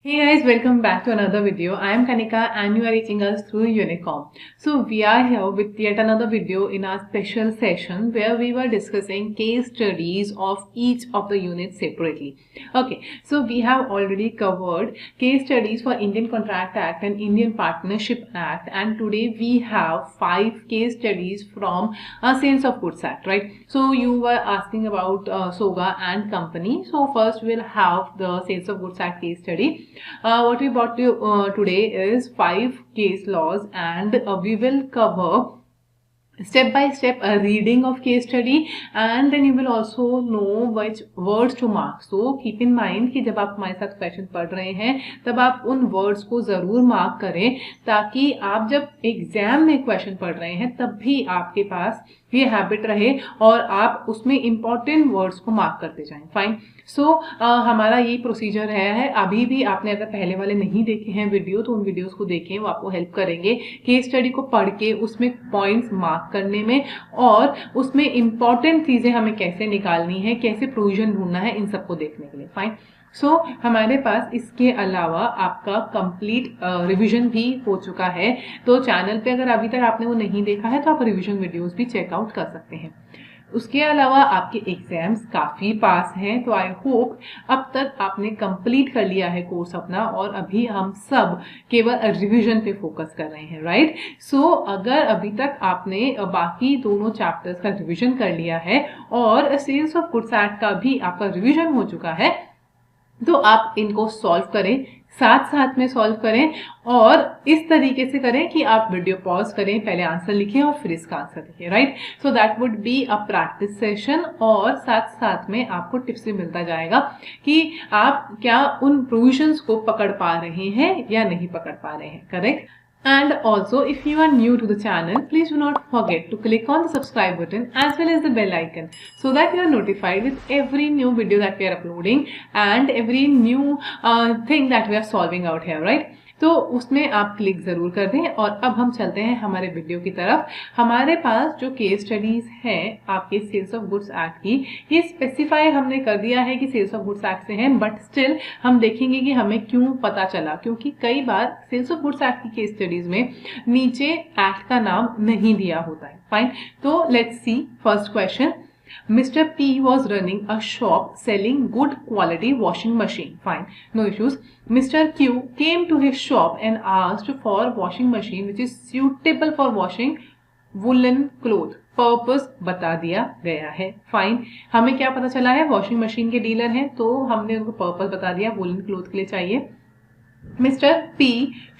Hey guys, welcome back to another video. I am Kanika and you are reaching us through Unicom. So we are here with yet another video in our special session where we were discussing case studies of each of the units separately. Okay, so we have already covered case studies for Indian Contract Act and Indian Partnership Act, and today we have 5 case studies from Sales of Goods Act, right? So you were asking about SOGA and company. So first we'll have the Sales of Goods Act case study. What we brought to you today is 5 case laws, and we will cover step by step a reading of case study, and then you will also know which words to mark. So keep in mind कि जब आप हमारे साथ question पढ़ रहे हैं तब आप उन वर्ड्स को जरूर मार्क करें, ताकि आप जब एग्जाम में क्वेश्चन पढ़ रहे हैं तब भी आपके पास ये हैबिट रहे और आप उसमें इंपॉर्टेंट वर्ड्स को मार्क करते जाएं. फाइन. सो हमारा यही प्रोसीजर है. अभी भी आपने अगर पहले वाले नहीं देखे हैं वीडियो तो उन वीडियोस को देखें, वो आपको हेल्प करेंगे केस स्टडी को पढ़ के उसमें पॉइंट्स मार्क करने में, और उसमें इंपॉर्टेंट चीजें हमें कैसे निकालनी है, कैसे प्रोविजन ढूंढना है, इन सबको देखने के लिए. फाइन. सो हमारे पास इसके अलावा आपका कंप्लीट रिवीजन भी हो चुका है. तो चैनल पे अगर अभी तक आपने वो नहीं देखा है तो आप रिवीजन वीडियोस भी चेकआउट कर सकते हैं. उसके अलावा आपके एग्जाम्स काफ़ी पास हैं, तो आई होप अब तक आपने कंप्लीट कर लिया है कोर्स अपना, और अभी हम सब केवल रिवीजन पे फोकस कर रहे हैं, राइट? सो अगर अभी तक आपने बाकी दोनों चैप्टर्स का रिवीजन कर लिया है और सेल्स ऑफ गुड्स एक्ट का भी आपका रिवीजन हो चुका है, तो आप इनको सॉल्व करें, साथ साथ में सॉल्व करें, और इस तरीके से करें कि आप वीडियो पॉज करें, पहले आंसर लिखें और फिर इसका आंसर लिखें, right? So that would be a practice session, और साथ साथ में आपको टिप्स भी मिलता जाएगा कि आप क्या उन प्रोविजंस को पकड़ पा रहे हैं या नहीं पकड़ पा रहे हैं. Correct? And also, if you are new to the channel, please do not forget to click on the subscribe button as well as the bell icon, so that you are notified with every new video that we are uploading and every new thing that we are solving out here, right? तो उसमें आप click जरूर कर दें. और अब हम चलते हैं हमारे वीडियो की तरफ. हमारे पास जो केस स्टडीज हैं आपके सेल्स ऑफ गुड्स एक्ट की, ये स्पेसिफाई हमने कर दिया है कि सेल्स ऑफ गुड्स एक्ट से हैं, बट स्टिल हम देखेंगे कि हमें क्यों पता चला, क्योंकि कई बार सेल्स ऑफ गुड्स एक्ट की केस स्टडीज में नीचे एक्ट का नाम नहीं दिया होता है. फाइन. तो let's see first question. Mr. P was running a shop selling good quality washing machine. Fine, no issues. Mr. Q came to his shop and asked for washing machine which is suitable for washing woolen cloth. Purpose बता दिया गया है. Fine. हमें क्या पता चला है? Washing machine के डीलर हैं, तो हमने उनको पर्पस बता दिया, वुलन क्लोथ के लिए चाहिए. Mr. P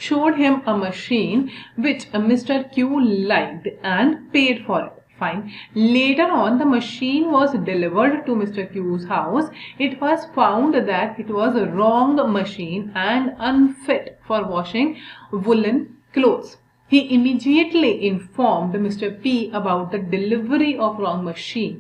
showed him a machine which Mr. Q liked and paid for it. Fine. Later on, the machine was delivered to Mr. Q's house. It was found that it was a wrong machine and unfit for washing woolen clothes. He immediately informed Mr. P about the delivery of wrong machine.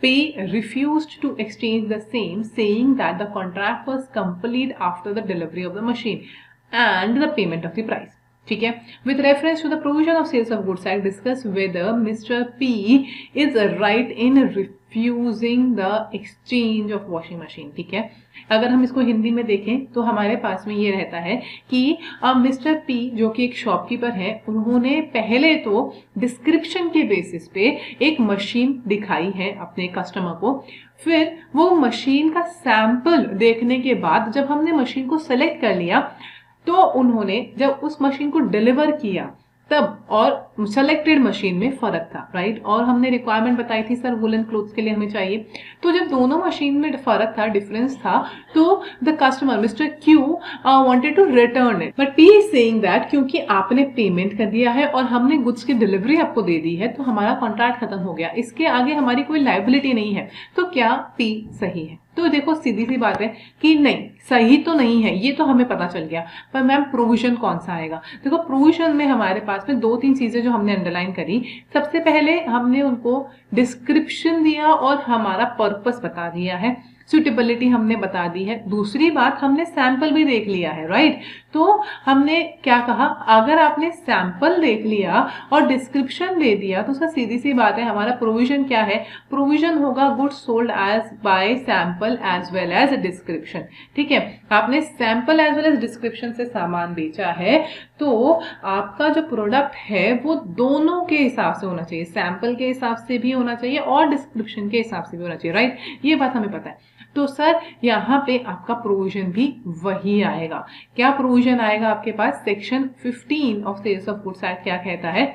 P refused to exchange the same, saying that the contract was complete after the delivery of the machine and the payment of the price. ठीक है. With reference to the provision of Sales of Goods Act, discuss whether Mr. P is right in refusing the exchange of washing machine. ठीक है. अगर हम इसको हिंदी में देखें तो हमारे पास में ये रहता है कि मिस्टर पी जो कि एक शॉपकीपर है, उन्होंने पहले तो डिस्क्रिप्शन के बेसिस पे एक मशीन दिखाई है अपने कस्टमर को. फिर वो मशीन का सैंपल देखने के बाद जब हमने मशीन को सेलेक्ट कर लिया, तो उन्होंने जब उस मशीन को डिलीवर किया तब और सेलेक्टेड मशीन में फर्क था, राइट? और हमने रिक्वायरमेंट बताई थी सर वुलन क्लोथ्स के लिए हमें चाहिए. तो जब दोनों मशीन में फर्क था, डिफरेंस था, तो the customer mister Q wanted to return it, but P is saying that क्योंकि आपने पेमेंट कर दिया है और हमने गुड्स की डिलीवरी आपको दे दी है, तो हमारा कॉन्ट्रैक्ट खत्म हो गया, इसके आगे हमारी कोई लायबिलिटी नहीं है. तो क्या पी सही है? तो देखो सीधी सी बात है कि नहीं, सही तो नहीं है, ये तो हमें पता चल गया, पर मैम प्रोविजन कौन सा आएगा? देखो प्रोविजन में हमारे पास में 2-3 चीजें जो हमने अंडरलाइन करी. सबसे पहले हमने उनको डिस्क्रिप्शन दिया और हमारा पर्पस बता दिया है. सुटेबिलिटी हमने बता दी है। दूसरी बात, हमने सैंपल भी देख लिया है, राइट। तो हमने क्या कहा, अगर आपने सैंपल देख लिया और डिस्क्रिप्शन दे दिया तो सर सीधी सी बात है, हमारा प्रोविजन क्या है, प्रोविजन होगा goods sold as by sample as well as description. ठीक है, आपने sample as well as description से सामान बेचा है तो आपका जो प्रोडक्ट है वो दोनों के हिसाब से होना चाहिए, सैंपल के हिसाब से भी होना चाहिए और डिस्क्रिप्शन के हिसाब से भी होना चाहिए, राइट। ये बात हमें पता है। तो सर यहाँ पे आपका प्रोविजन भी वही आएगा। क्या प्रोविजन आएगा आपके पास, section 15 of sales of goods act क्या कहता है,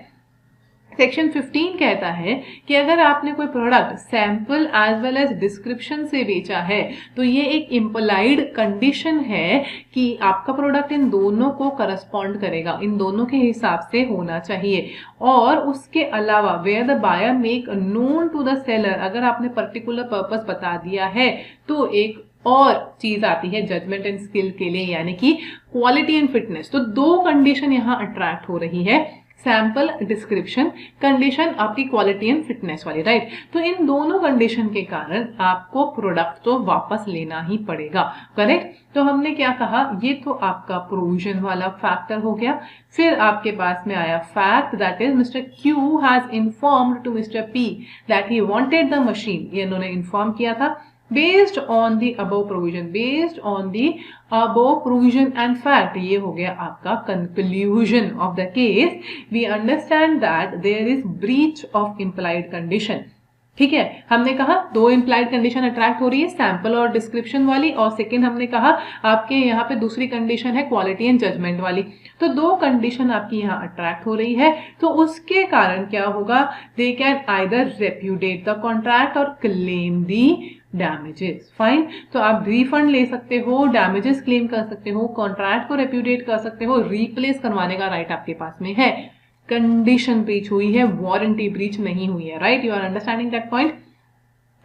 सेक्शन 15 कहता है कि अगर आपने कोई product sample as well as description से बेचा है तो ये एक इम्प्लाइड कंडीशन है कि आपका प्रोडक्ट इन दोनों को करस्पॉन्ड करेगा, इन दोनों के हिसाब से होना चाहिए। और उसके अलावा where the buyer make known to the seller, अगर आपने पर्टिकुलर पर्पस बता दिया है तो एक और चीज आती है जजमेंट एंड स्किल के लिए, यानी कि क्वालिटी एंड फिटनेस। तो दो कंडीशन यहाँ अट्रैक्ट हो रही है, सैंपल डिस्क्रिप्शन कंडीशन आपकी क्वालिटी एंड फिटनेस वाली, राइट। तो इन दोनों कंडीशन के कारण आपको प्रोडक्ट तो वापस लेना ही पड़ेगा, करेक्ट। तो हमने क्या कहा, ये तो आपका प्रोविजन वाला फैक्टर हो गया। फिर आपके पास में आया fact, that is mister Q has informed to mister P that he wanted the machine, ये इन्होंने इन्फॉर्म किया था। Based on the above provision, based on the above provision and fact, ये हो गया आपका conclusion of the case. We understand that there is breach of implied condition. ठीक है, हमने कहा दो इम्प्लाइड कंडीशन अट्रैक्ट हो रही है, सैंपल और डिस्क्रिप्शन वाली, और सेकंड हमने कहा आपके यहाँ पे दूसरी कंडीशन है क्वालिटी एंड जजमेंट वाली। तो दो कंडीशन आपकी यहाँ अट्रैक्ट हो रही है, तो उसके कारण क्या होगा, they can either repudiate the contract और क्लेम दी डैमेजेस। फाइन, तो आप रिफंड ले सकते हो, डैमेजेस क्लेम कर सकते हो, कॉन्ट्रैक्ट को रेप्यूडिएट कर सकते हो, रिप्लेस करवाने का राइट आपके पास में है। कंडीशन ब्रीच हुई है, वारंटी ब्रीच नहीं हुई है, right. You are understanding that point.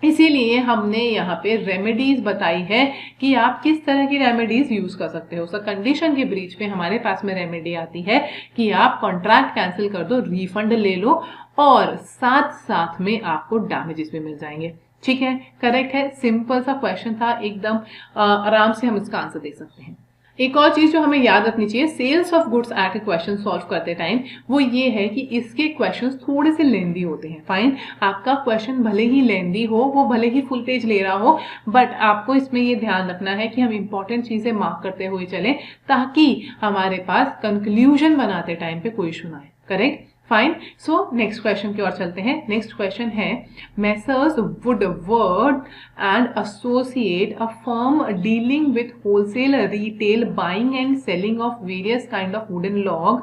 इसीलिए हमने यहाँ पे रेमेडीज बताई है कि आप किस तरह की रेमेडीज यूज कर सकते हो। सो कंडीशन के ब्रीच पे हमारे पास में रेमेडी आती है कि आप कॉन्ट्रैक्ट कैंसिल कर दो, रिफंड ले लो और साथ साथ में आपको डैमेजेस भी मिल जाएंगे। ठीक है, करेक्ट है, सिंपल सा क्वेश्चन था, एकदम आराम से हम इसका आंसर दे सकते हैं। एक और चीज जो हमें याद रखनी चाहिए सेल्स ऑफ गुड्स एक्ट के क्वेश्चन सॉल्व करते टाइम, वो ये है कि इसके क्वेश्चंस थोड़े से लेंदी होते हैं। फाइन, आपका क्वेश्चन भले ही लेंदी हो, वो भले ही फुल पेज ले रहा हो, बट आपको इसमें ये ध्यान रखना है कि हम इंपॉर्टेंट चीजें मार्क करते हुए चलें ताकि हमारे पास कंक्लूजन बनाते टाइम पे कोई इशू ना आए। Correct, fine. So next question की ओर चलते हैं। नेक्स्ट क्वेश्चन है Messrs Woodward and associate, a firm dealing with wholesale retail buying and selling of various kind of wooden log,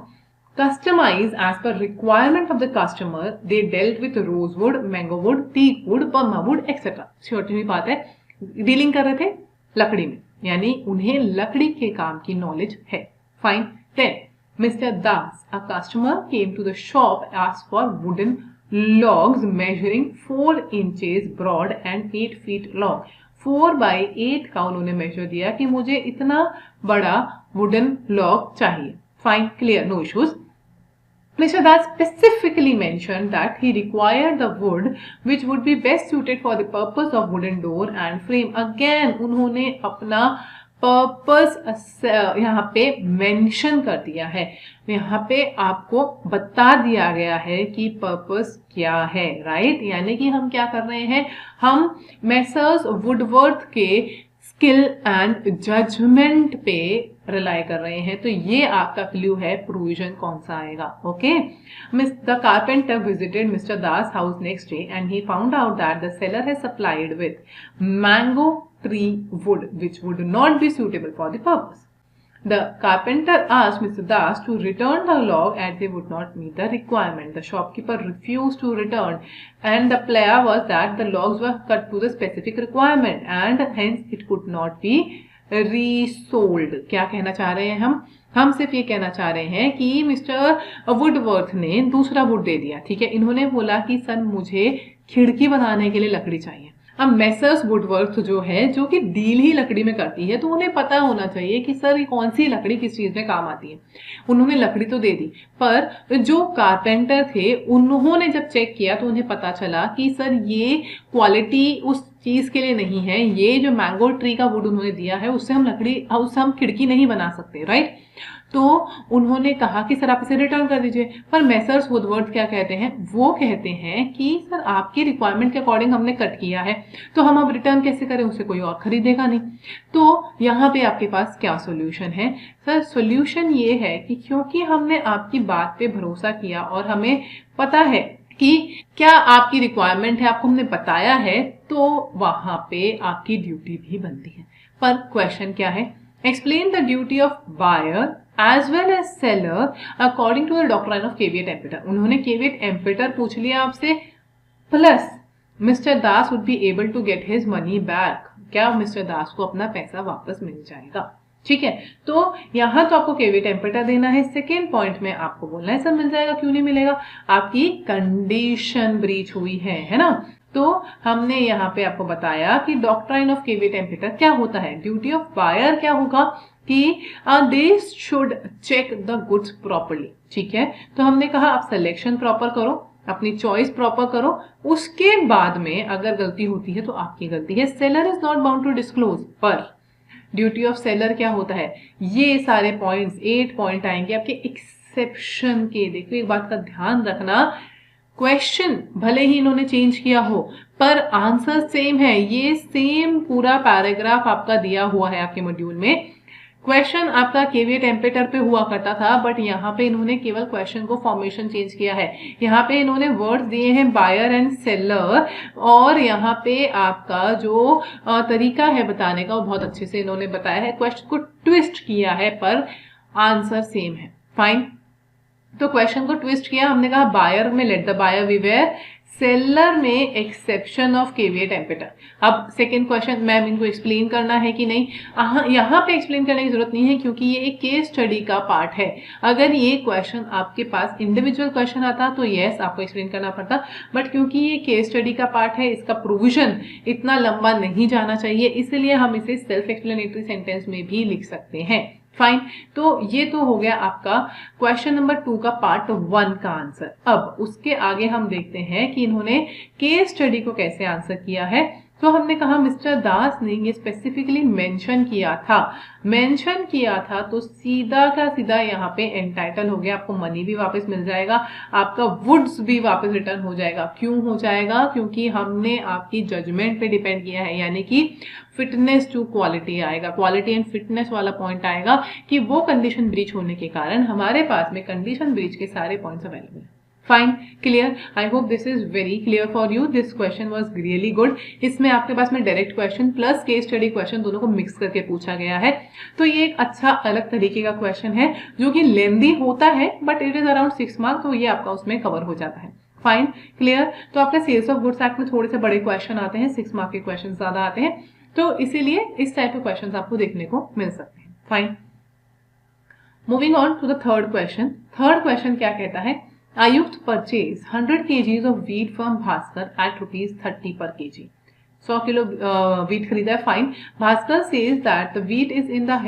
customise as per requirement of the customer, they dealt with rosewood, mango wood, teak wood, Burma wood etcetera. छोटी बात है, dealing कर रहे थे लकड़ी में, यानी उन्हें लकड़ी के काम की नॉलेज है। Fine, then Mr. Das, a customer, came to the shop, asked for wooden logs measuring 4 inches broad and 8 feet long. 4 by 8 का उन्होंने मेजर दिया कि मुझे इतना बड़ा वुडन लॉग चाहिए। Fine, clear, no issues. Mr. Das specifically mentioned that he required the wood which would be best suited for the purpose of wooden door and frame. Again, उन्होंने अपना पर्पस यहाँ पे मेंशन कर दिया है, यहाँ पे आपको बता दिया गया है कि पर्पस क्या है, राइट। यानी कि हम क्या कर रहे हैं, हम मेसर्स वुडवर्थ के स्किल एंड जजमेंट पे रिलाई कर रहे हैं। तो ये आपका क्लू है प्रोविजन कौन सा आएगा। Okay, the carpenter visited mister Das house next day and he found out that the seller has supplied with mango tree wood which would not be suitable for the purpose. The carpenter asked Mr. Das to return the log as they would not meet the requirement. The shopkeeper refused to return and the plea was that the logs were cut to the specific requirement and hence it could not be resold. क्या कहना चाह रहे हैं हम सिर्फ ये कहना चाह रहे हैं कि मिस्टर वुडवर्थ ने दूसरा वुड दे दिया। ठीक है, इन्होंने बोला कि सर मुझे खिड़की बनाने के लिए लकड़ी चाहिए। अब मेसर्स वुडवर्थ जो है, जो कि डील ही लकड़ी में करती है, तो उन्हें पता होना चाहिए कि सर ये कौन सी लकड़ी किस चीज में काम आती है। उन्होंने लकड़ी तो दे दी, पर जो कारपेंटर थे उन्होंने जब चेक किया तो उन्हें पता चला कि सर ये क्वालिटी उस चीज के लिए नहीं है, ये जो मैंगो ट्री का वुड उन्होंने दिया है उससे हम खिड़की नहीं बना सकते, राइट। तो उन्होंने कहा कि सर आप इसे रिटर्न कर दीजिए, पर मेसर्स वुडवर्ड क्या कहते हैं, वो कहते हैं कि सर आपकी रिक्वायरमेंट के अकॉर्डिंग हमने कट किया है, तो हम अब रिटर्न कैसे करें, उसे कोई और खरीदेगा नहीं। तो यहाँ पे आपके पास क्या सोल्यूशन है? सर सोल्यूशन ये है कि क्योंकि हमने आपकी बात पे भरोसा किया और हमें पता है कि क्या आपकी रिक्वायरमेंट है, आपको हमने बताया है, तो वहां पे आपकी ड्यूटी भी बनती है। पर क्वेश्चन क्या है? Explain the duty of buyer as well as seller according to the doctrine of caveat emptor। उन्होंने caveat emptor पूछ लिया आपसे, plus mister Das would be able to get his money back, क्या मिस्टर दास को अपना पैसा वापस मिल जाएगा, ठीक है। तो यहां तो आपको caveat emptor देना है, सेकेंड पॉइंट में आपको बोलना है सर मिल जाएगा, क्यों नहीं मिलेगा, आपकी कंडीशन ब्रीच हुई है ना। तो हमने यहाँ पे आपको बताया कि डॉक्ट्राइन ऑफ caveat emptor क्या होता है, ड्यूटी ऑफ बायर क्या होगा कि they should check the goods properly, ठीक है। तो हमने कहा आप सिलेक्शन प्रॉपर करो, अपनी चॉइस प्रॉपर करो, उसके बाद में अगर गलती होती है तो आपकी गलती है। Seller is not bound to disclose, पर ड्यूटी ऑफ सेलर क्या होता है, ये सारे पॉइंट्स 8 पॉइंट आएंगे आपके एक्सेप्शन के। देखो एक बात का ध्यान रखना, क्वेश्चन भले ही इन्होंने चेंज किया हो पर आंसर सेम है, ये सेम पूरा पैराग्राफ आपका दिया हुआ है आपके मॉड्यूल में। क्वेश्चन आपका केविएट एम्पेटर पे हुआ करता था, बट यहाँ पे इन्होंने केवल क्वेश्चन को फॉर्मेशन चेंज किया है। यहाँ पे इन्होंने वर्ड्स दिए हैं बायर एंड सेलर, और यहाँ पे आपका जो तरीका है बताने का वो बहुत अच्छे से इन्होंने बताया है, क्वेश्चन को ट्विस्ट किया है पर आंसर सेम है। फाइन, तो क्वेश्चन को ट्विस्ट किया, हमने कहा बायर में let the buyer beware, seller में एक्सेप्शन ऑफ केविएट एम्पेटर। अब सेकंड क्वेश्चन मैम इनको एक्सप्लेन करना है कि नहीं, यहाँ पे एक्सप्लेन करने की जरूरत नहीं है क्योंकि ये एक केस स्टडी का पार्ट है। अगर ये क्वेश्चन आपके पास इंडिविजुअल क्वेश्चन आता तो यस आपको एक्सप्लेन करना पड़ता, बट क्योंकि ये केस स्टडी का पार्ट है, इसका प्रोविजन इतना लंबा नहीं जाना चाहिए, इसलिए हम इसे सेल्फ एक्सप्लेनेटरी सेंटेंस में भी लिख सकते हैं। फाइन, तो ये तो हो गया आपका क्वेश्चन नंबर 2 का पार्ट 1 का आंसर। अब उसके आगे हम देखते हैं कि इन्होंने केस स्टडी को कैसे आंसर किया है। तो हमने कहा मिस्टर दास ने ये स्पेसिफिकली मेंशन किया था, तो सीधा का सीधा यहाँ पे एंटाइटल हो गया, आपको मनी भी वापस मिल जाएगा, आपका वुड्स भी वापस रिटर्न हो जाएगा। क्यों हो जाएगा? क्योंकि हमने आपकी जजमेंट पे डिपेंड किया है, यानी कि फिटनेस टू क्वालिटी आएगा, क्वालिटी एंड फिटनेस वाला पॉइंट आएगा कि वो कंडीशन ब्रीच होने के कारण हमारे पास में कंडीशन ब्रीच के सारे पॉइंट्स अवेलेबल है। Fine, clear, I hope this is very clear for you. This question was really good. इसमें आपके पास में direct question plus case study question दोनों को मिक्स करके पूछा गया है, तो ये एक अच्छा अलग तरीके का क्वेश्चन है जो कि लेंदी होता है, but it is around 6 marks, तो ये आपका उसमें कवर हो जाता है। Fine, clear. तो आपका सेल्स ऑफ गुड्स एक्ट में थोड़े से बड़े क्वेश्चन आते हैं, 6 मार्क के क्वेश्चन ज्यादा आते हैं, तो इसीलिए इस टाइप के क्वेश्चन आपको देखने को मिल सकते हैं। Fine, moving on to the third question. Third question क्या कहता है, Ayukt purchase 100 kgs of wheat from Bhaskar at ₹30 per kg। 100 kilo wheat खरीदा है। Fine, Bhaskar says that the wheat is in the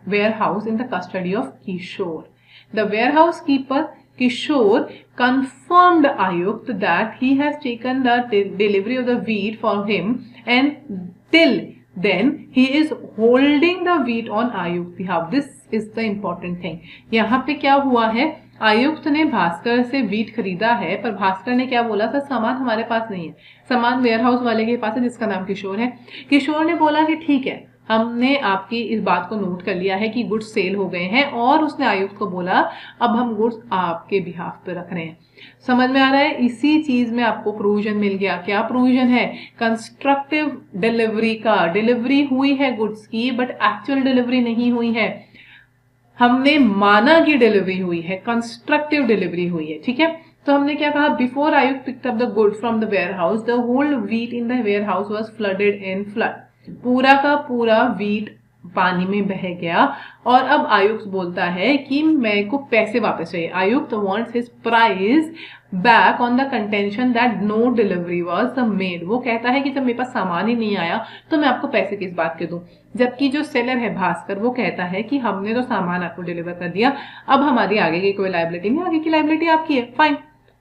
warehouse in the custody of Kishore. The warehouse keeper Kishore confirmed Ayukt that he has taken the delivery of the wheat for him, and till then he is holding the wheat on Ayukt behalf. This is the important thing. यहाँ पे क्या हुआ है, आयुक्त ने भास्कर से wheat खरीदा है, पर भास्कर ने क्या बोला था, सामान हमारे पास नहीं है, सामान वेयर हाउस वाले के पास है जिसका नाम किशोर है। किशोर ने बोला कि ठीक है, हमने आपकी इस बात को नोट कर लिया है कि गुड्स सेल हो गए हैं, और उसने आयुक्त को बोला अब हम गुड्स आपके बिहाफ पे रख रहे हैं। समझ में आ रहा है? इसी चीज में आपको प्रोविजन मिल गया। क्या प्रोविजन है? कंस्ट्रक्टिव डिलीवरी का। डिलीवरी हुई है गुड्स की, बट एक्चुअल डिलीवरी नहीं हुई है, हमने माना कि डिलीवरी हुई है, कंस्ट्रक्टिव डिलीवरी हुई है, ठीक है। तो हमने क्या कहा, before Ayukt picked up the good from the warehouse the whole wheat in the warehouse was flooded in flood. पूरा का पूरा वीट पानी में बह गया, और अब आयुक्त बोलता है कि मेरे को पैसे वापस चाहिए। Ayukt wants his price back on the contention that no delivery was made. वो कहता है कि जब मेरे पास सामान ही नहीं आया तो मैं आपको पैसे किस बात के दूं, जबकि जो सेलर है भास्कर वो कहता है कि हमने तो सामान आपको डिलीवर कर दिया, अब हमारी आगे की कोई लायबिलिटी नहीं, आगे की लायबिलिटी आपकी है। फाइन,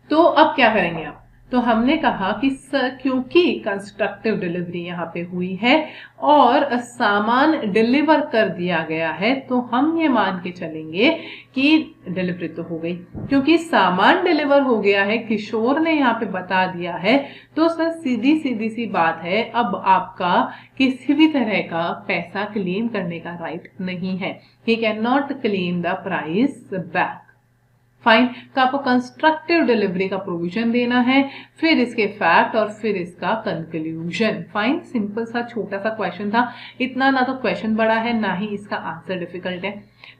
तो अब क्या करेंगे आप, तो हमने कहा कि सर क्योंकि कंस्ट्रक्टिव डिलीवरी यहाँ पे हुई है और सामान डिलीवर कर दिया गया है तो हम ये मान के चलेंगे कि डिलीवरी तो हो गई, क्योंकि सामान डिलीवर हो गया है, किशोर ने यहाँ पे बता दिया है, तो सर सीधी सीधी सी बात है, अब आपका किसी भी तरह का पैसा क्लेम करने का राइट नहीं है। He can not claim the price back. Fine, तो आपको कंस्ट्रक्टिव डिलीवरी का प्रोविजन देना है, फिर इसके फैक्ट और फिर इसका कंक्लूजन। फाइन, सिंपल सा छोटा सा क्वेश्चन था, इतना ना तो क्वेश्चन बड़ा है ना ही इसका आंसर डिफिकल्ट है।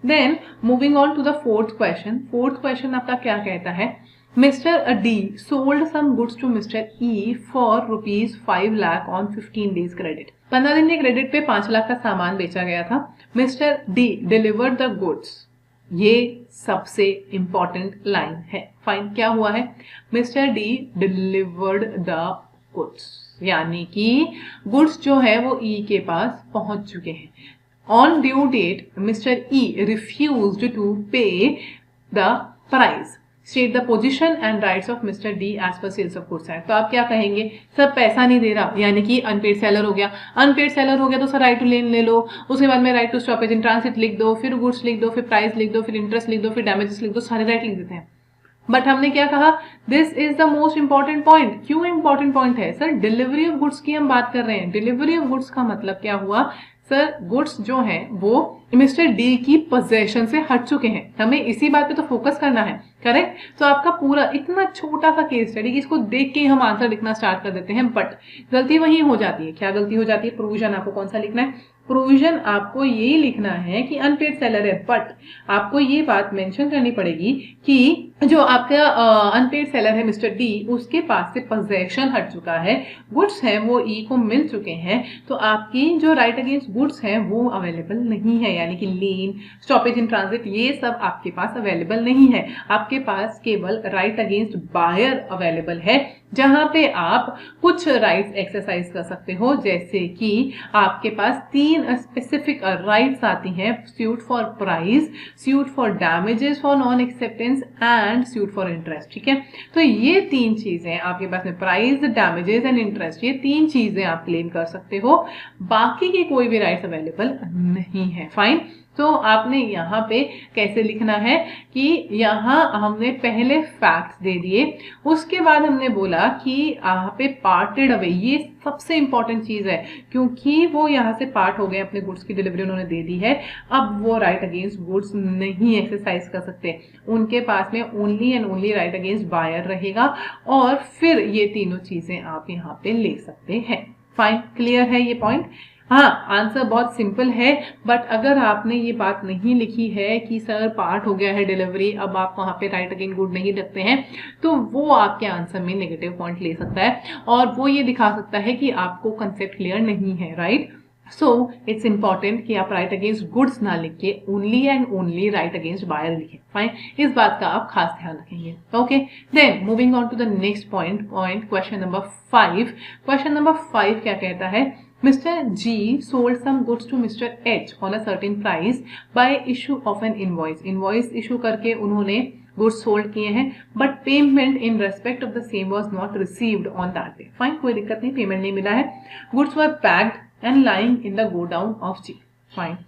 Then moving on to the fourth question. Fourth question आपका क्या कहता है, mister D sold some goods to mister E for ₹5 lakh on 15 days credit. 15 दिन के क्रेडिट पे 5 लाख का सामान बेचा गया था। Mister D delivered the goods, ये सबसे इंपॉर्टेंट लाइन है। फाइन, क्या हुआ है, mister D delivered the goods, यानी कि गुड्स जो है वो ई के पास पहुंच चुके हैं। On due date mister E refused to pay the price, state the position and rights of mister D as per sales of goods act. तो आप क्या कहेंगे, सर पैसा नहीं दे रहा यानी कि अनपेड सेलर हो गया। अनपेड सेलर हो गया तो सर राइट टू लेन ले लो, उसके बाद में right to stoppage in transit लिख दो, फिर गुड्स लिख दो, फिर प्राइस लिख दो, फिर इंटरेस्ट लिख दो, फिर डैमेजेस लिख दो, सारे राइट लिख देते हैं। बट हमने क्या कहा, this is the most important point. क्यों इंपॉर्टेंट पॉइंट है, सर डिलीवरी ऑफ गुड्स की हम बात कर रहे हैं। डिलीवरी ऑफ गुड्स का मतलब क्या हुआ, सर गुड्स जो हैं वो मिस्टर डी की पोजेशन से हट चुके हैं, हमें इसी बात पे तो फोकस करना है, करेक्ट। तो आपका पूरा इतना छोटा सा केस स्टडी, इसको देख के हम आंसर लिखना स्टार्ट कर देते हैं, बट गलती वही हो जाती है। क्या गलती हो जाती है, प्रोविजन आपको कौन सा लिखना है, प्रोविजन आपको ये लिखना है कि अनपेड सेलर है, बट आपको ये बात मेंशन करनी पड़ेगी कि जो आपका अनपेड सेलर है मिस्टर डी, उसके पास से पोजेशन हट चुका है, गुड्स हैं वो ई को मिल चुके हैं, तो आपकी जो राइट अगेंस्ट गुड्स हैं वो अवेलेबल नहीं है, यानी कि लीन, स्टॉपेज इन ट्रांजिट, ये सब आपके पास अवेलेबल नहीं है। आपके पास केवल राइट अगेंस्ट बायर अवेलेबल है, जहां पे आप कुछ राइट्स एक्सरसाइज कर सकते हो, जैसे कि आपके पास 3 स्पेसिफिक राइट्स आती हैं, suit for price, suit for damages for non acceptance and suit for interest. ठीक है, तो ये 3 चीजें आपके पास में, प्राइस, डैमेजेस एंड इंटरेस्ट, ये 3 चीजें आप क्लेम कर सकते हो, बाकी की कोई भी राइट्स अवेलेबल नहीं है। फाइन, तो आपने यहाँ पे कैसे लिखना है कि यहाँ हमने पहले फैक्ट्स दे दिए, उसके बाद हमने बोला कि यहाँ पे पार्टेड अवे, ये सबसे इंपॉर्टेंट चीज है, क्योंकि वो यहाँ से पार्ट हो गए, अपने गुड्स की डिलीवरी उन्होंने दे दी है, अब वो राइट अगेंस्ट गुड्स नहीं एक्सरसाइज कर सकते, उनके पास में only and only right against buyer रहेगा, और फिर ये तीनों चीजें आप यहाँ पे ले सकते हैं। फाइन, क्लियर है ये पॉइंट। हाँ, आंसर बहुत सिंपल है, बट अगर आपने ये बात नहीं लिखी है कि सर पार्ट हो गया है डिलीवरी, अब आप वहां पे राइट अगेन गुड नहीं रखते हैं, तो वो आपके आंसर में नेगेटिव पॉइंट ले सकता है, और वो ये दिखा सकता है कि आपको कंसेप्ट क्लियर नहीं है, राइट। सो इट्स इंपॉर्टेंट कि आप राइट अगेंस्ट गुड्स ना लिख के only and only right against buyer लिखें। फाइन, इस बात का आप खास ध्यान रखेंगे। Okay, then moving on to the next point, question number 5। Question number 5 क्या कहता है, Mr. G sold some goods to Mr. H on a certain price by issue of an invoice. Invoice issue करके उन्होंने goods sold किए हैं, but payment in respect of the same was not received on that day. Fine, कोई दिक्कत नहीं, payment नहीं मिला है। Goods were packed and lying in the godown of G. Fine.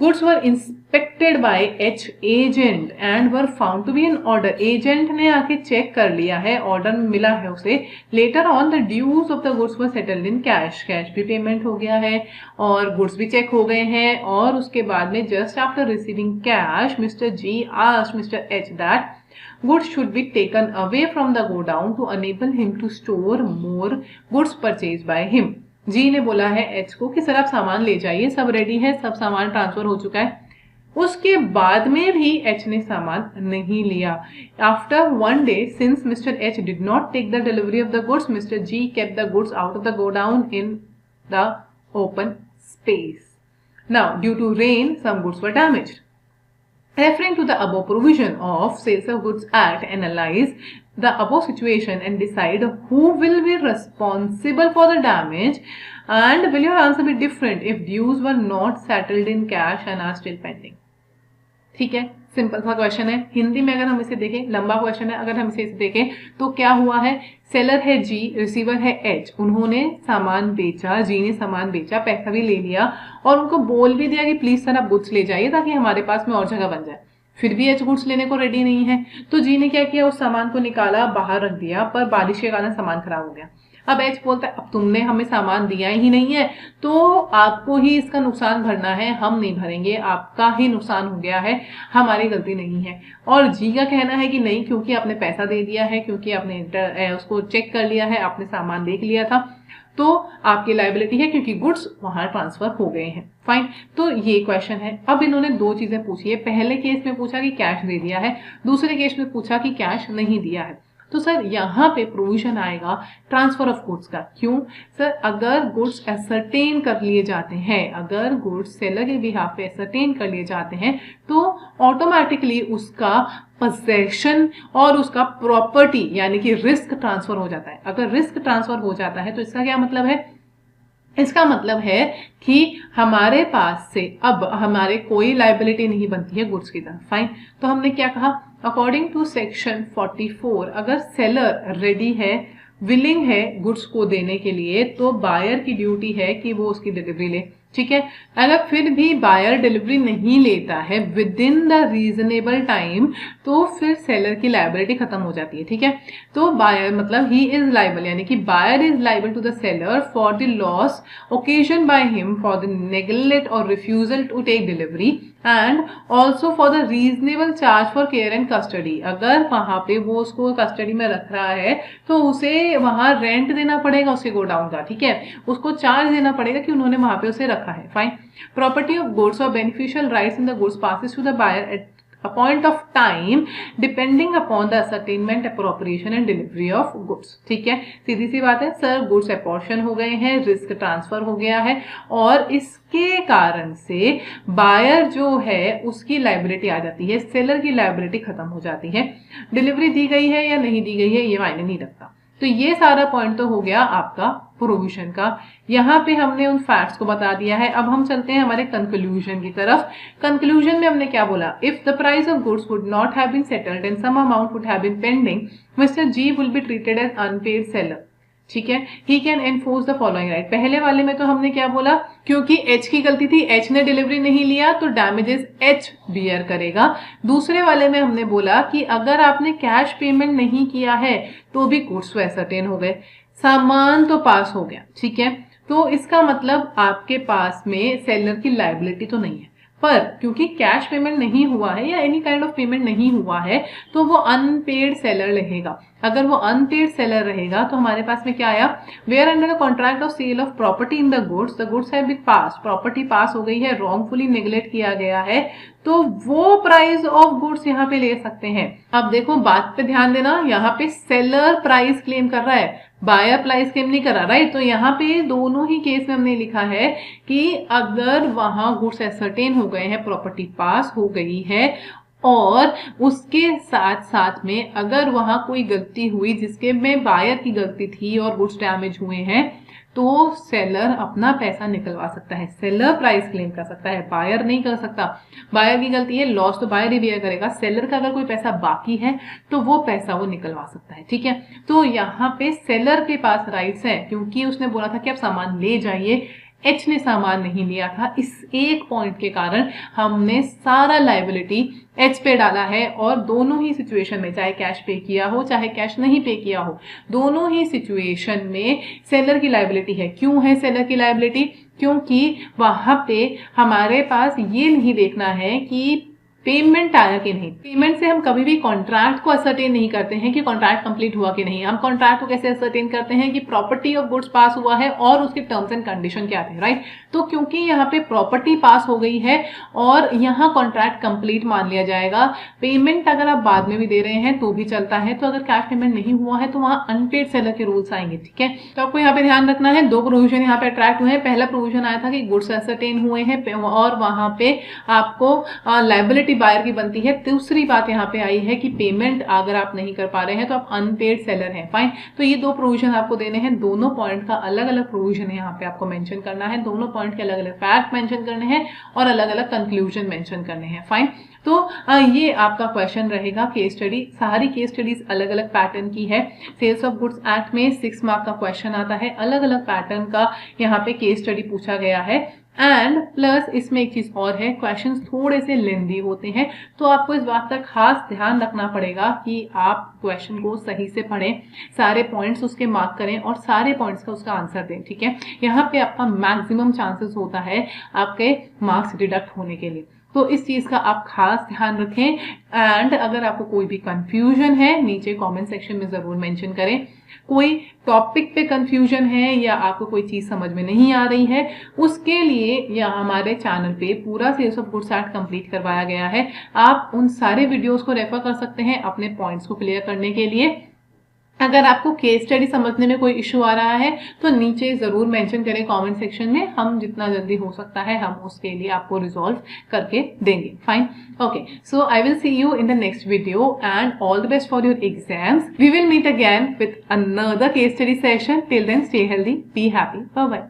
Goods were inspected by H agent and were found to be in order. Agent ने आके check कर लिया है, ऑर्डर मिला है उसे। Later on the dues of the goods were settled in cash. Cash भी payment हो गया है और गुड्स भी चेक हो गए हैं, और उसके बाद में just after receiving cash, Mr. G asked Mr. H that goods should be taken away from the godown to enable him to store more goods purchased by him. जी ने बोला है एच को कि सर आप सामान ले जाइए, सब रेडी है, सब सामान ट्रांसफर हो चुका है। उसके बाद में भी एच ने सामान नहीं लिया। After 1 day, since mister H did not take the delivery of the goods, mister G kept the goods out of the godown in the open space. Now due to rain some goods were damaged. Referring to the above provision of Sales of Goods Act, analyze the above situation and decide who will be responsible for the damage, and will your answer be different if dues were not settled in cash and are still pending. ठीक है, simple सा question है। हिंदी में अगर हम इसे देखें, लंबा क्वेश्चन है, अगर हम इसे देखें तो क्या हुआ है, सेलर है जी, रिसीवर है एच, उन्होंने सामान बेचा, जी ने सामान बेचा, पैसा भी ले लिया और उनको बोल भी दिया कि प्लीज सर आप गुड्स ले जाइए ताकि हमारे पास में और जगह बन जाए। फिर भी एच गुड्स लेने को रेडी नहीं है, तो जी ने क्या किया, उस सामान को निकाला, बाहर रख दिया, पर बारिश के कारण सामान खराब हो गया। अब एच बोलता है अब तुमने हमें सामान दिया ही नहीं है तो आपको ही इसका नुकसान भरना है, हम नहीं भरेंगे, आपका ही नुकसान हो गया है, हमारी गलती नहीं है। और जी का कहना है कि नहीं, क्योंकि आपने पैसा दे दिया है, क्योंकि आपने उसको चेक कर लिया है, आपने सामान देख लिया था, तो आपकी लायबिलिटी है क्योंकि गुड्स वहां ट्रांसफर हो गए हैं। फाइन, तो ये क्वेश्चन है। अब इन्होंने दो चीजें पूछी है, पहले केस में पूछा कि कैश दे दिया है, दूसरे केस में पूछा कि कैश नहीं दिया है। तो सर यहाँ पे प्रोविजन आएगा ट्रांसफर ऑफ गुड्स का। क्यों सर, अगर गुड्स एसरटेन कर लिए जाते हैं, अगर गुड्स सेलर के बिहाफ पे एसरटेन कर लिए जाते हैं तो ऑटोमेटिकली उसका पोजेशन और उसका प्रॉपर्टी यानी कि रिस्क ट्रांसफर हो जाता है। अगर रिस्क ट्रांसफर हो जाता है तो इसका क्या मतलब है, इसका मतलब है कि हमारे पास से अब हमारे कोई लायबिलिटी नहीं बनती है गुड्स की तरफ। फाइन, तो हमने क्या कहा, अकॉर्डिंग टू सेक्शन 44 अगर सेलर रेडी है, विलिंग है गुड्स को देने के लिए, तो बायर की ड्यूटी है कि वो उसकी डिलीवरी ले। ठीक है, अगर फिर भी बायर डिलीवरी नहीं लेता है with in the reasonable time तो फिर सेलर की लायबिलिटी खत्म हो जाती है। ठीक है, तो बायर मतलब ही इज लाइबल, यानी कि buyer is liable to the seller for the loss occasion by him for the neglect or refusal to take delivery and also for the reasonable charge for care and custody. अगर वहां पे वो उसको custody में रख रहा है तो उसे वहां रेंट देना पड़ेगा उसके गोडाउन का। ठीक है, उसको चार्ज देना पड़ेगा कि उन्होंने वहां पे उसे रखा है। फाइन, प्रॉपर्टी ऑफ गुड्स और beneficial rights in the goods passes to the buyer at a point of time depending upon the ascertainment, appropriation and delivery of goods। ठीक है, सीधी सी बात है सर, गुड्स अपॉर्शन हो गए हैं, रिस्क ट्रांसफर हो गया है और इसके कारण से बायर जो है उसकी लायबिलिटी आ जाती है, सेलर की लायबिलिटी खत्म हो जाती है। डिलीवरी दी गई है या नहीं दी गई है ये मायने नहीं रखता। तो ये सारा पॉइंट तो हो गया आपका प्रोविजन का। यहाँ पे हमने उन फैक्ट्स को बता दिया है। अब हम चलते हैं हमारे कंक्लूजन की तरफ। कंक्लूजन में हमने क्या बोला, if the price of goods would not have been settled and some amount would have been pending, mister G will be treated as unpaid seller. ठीक है, he can enforce the following right. पहले वाले में तो हमने क्या बोला, क्योंकि एच की गलती थी, एच ने डिलीवरी नहीं लिया तो डैमेजेस एच बियर करेगा। दूसरे वाले में हमने बोला कि अगर आपने कैश पेमेंट नहीं किया है तो भी गुड्स एसरटेन हो गए, सामान तो पास हो गया। ठीक है, तो इसका मतलब आपके पास में सेलर की लायबिलिटी तो नहीं है, पर क्योंकि कैश पेमेंट नहीं हुआ है या एनी काइंड ऑफ पेमेंट नहीं हुआ है तो वो अनपेड सेलर रहेगा। अगर वो अनपेड सेलर रहेगा तो हमारे पास में क्या आया, where under the contract of sale of property in the goods have been passed, property pass हो गई है, रॉन्गफुली नेग्लेक्ट किया गया है, तो वो प्राइस ऑफ गुड्स यहाँ पे ले सकते हैं। अब देखो बात पे ध्यान देना, यहाँ पे सेलर प्राइस क्लेम कर रहा है, बायर प्राइस क्लेम नहीं कर रहा, राइट। तो यहाँ पे दोनों ही केस में हमने लिखा है कि अगर वहां गुड्स एसरटेन हो गए हैं, प्रॉपर्टी पास हो गई है और उसके साथ साथ में अगर वहां कोई गलती हुई जिसके में बायर की गलती थी और गुड्स डैमेज हुए हैं, तो सेलर अपना पैसा निकलवा सकता है, सेलर प्राइस क्लेम कर सकता है, बायर नहीं कर सकता। बायर की गलती है, लॉस तो बायर ही बियर करेगा, सेलर का अगर कोई पैसा बाकी है तो वो पैसा वो निकलवा सकता है। ठीक है, तो यहाँ पे सेलर के पास राइट्स है क्योंकि उसने बोला था कि आप सामान ले जाइए, एच ने सामान नहीं लिया था, इस एक पॉइंट के कारण हमने सारा लायबिलिटी एच पे डाला है। और दोनों ही सिचुएशन में, चाहे कैश पे किया हो चाहे कैश नहीं पे किया हो, दोनों ही सिचुएशन में सेलर की लायबिलिटी है। क्यों है सेलर की लायबिलिटी, क्योंकि वहां पे हमारे पास ये नहीं देखना है कि पेमेंट आया कि नहीं। पेमेंट से हम कभी भी कॉन्ट्रैक्ट को असरटेन नहीं करते हैं कि कॉन्ट्रैक्ट कंप्लीट हुआ कि नहीं। हम कॉन्ट्रैक्ट को कैसे असरटेन करते हैं कि प्रॉपर्टी ऑफ गुड्स पास हुआ है और उसके टर्म्स एंड कंडीशन क्या थे, राइट। तो क्योंकि यहाँ पे प्रॉपर्टी पास हो गई है और यहाँ कॉन्ट्रैक्ट कंप्लीट मान लिया जाएगा। पेमेंट अगर आप बाद में भी दे रहे हैं तो भी चलता है, तो अगर कैश पेमेंट नहीं हुआ है तो वहां अनपेड सेलर के रूल्स आएंगे। ठीक है, तो आपको यहाँ पे ध्यान रखना है, दो प्रोविजन यहाँ पे अट्रैक्ट हुए हैं। पहला प्रोविजन आया था कि गुड्स असरटेन हुए हैं और वहां पे आपको लायबिलिटी लायबिलिटी बायर की बनती है। दूसरी बात यहाँ पे आई है कि पेमेंट अगर आप नहीं कर पा रहे हैं तो आप अनपेड सेलर हैं, फाइन। तो ये 2 प्रोविजन आपको देने हैं, दोनों पॉइंट का अलग अलग प्रोविजन यहाँ पे आपको मेंशन करना है, दोनों पॉइंट के अलग अलग फैक्ट मेंशन करने हैं और अलग अलग कंक्लूजन मेंशन करने हैं, फाइन। तो ये आपका क्वेश्चन रहेगा केस स्टडी। सारी केस स्टडीज अलग अलग पैटर्न की है। सेल्स ऑफ गुड्स एक्ट में 6 मार्क का क्वेश्चन आता है, अलग अलग पैटर्न का यहाँ पे केस स्टडी पूछा गया है। एंड प्लस इसमें एक चीज और है, क्वेश्चंस थोड़े से लेंदी होते हैं, तो आपको इस बात का खास ध्यान रखना पड़ेगा कि आप क्वेश्चन को सही से पढ़ें, सारे पॉइंट्स उसके मार्क करें और सारे पॉइंट्स का उसका आंसर दें, ठीक है। यहाँ पे आपका मैक्सिमम चांसेस होता है आपके मार्क्स डिडक्ट होने के लिए, तो इस चीज का आप खास ध्यान रखें। एंड अगर आपको कोई भी कंफ्यूजन है नीचे कमेंट सेक्शन में जरूर मेंशन करें। कोई टॉपिक पे कंफ्यूजन है या आपको कोई चीज समझ में नहीं आ रही है, उसके लिए या हमारे चैनल पे पूरा sales of goods act complete करवाया गया है। आप उन सारे वीडियोस को रेफर कर सकते हैं अपने पॉइंट्स को क्लियर करने के लिए। अगर आपको केस स्टडी समझने में कोई इश्यू आ रहा है तो नीचे जरूर मेंशन करें कमेंट सेक्शन में, हम जितना जल्दी हो सकता है हम उसके लिए आपको रिजॉल्व करके देंगे, fine. Okay, so I will see you in the next video and all the best for your exams. We will meet again with another case study session. Till then stay healthy, be happy, bye bye.